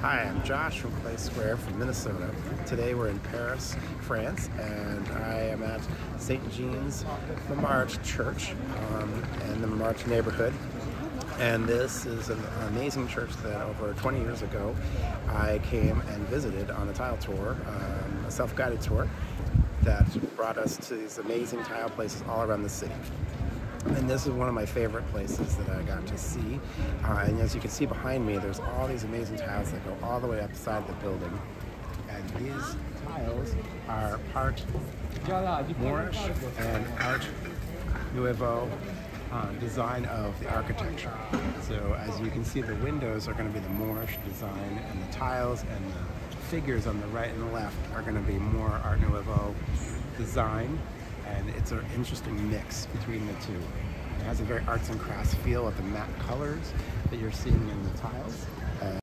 Hi, I'm Josh from Clay Square from Minnesota. Today we're in Paris, France, and I am at St. Jean's Montmartre Church in the Montmartre neighborhood. And this is an amazing church that over 20 years ago I came and visited on a tile tour, a self-guided tour that brought us to these amazing tile places all around the city. And this is one of my favorite places that I got to see. And as you can see behind me, there's all these amazing tiles that go all the way upside the building. And these tiles are part Moorish and Art Nouveau design of the architecture. So as you can see, the windows are going to be the Moorish design, and the tiles and the figures on the right and the left are going to be more Art Nouveau design. And it's an interesting mix between the two. It has a very arts and crafts feel with the matte colors that you're seeing in the tiles.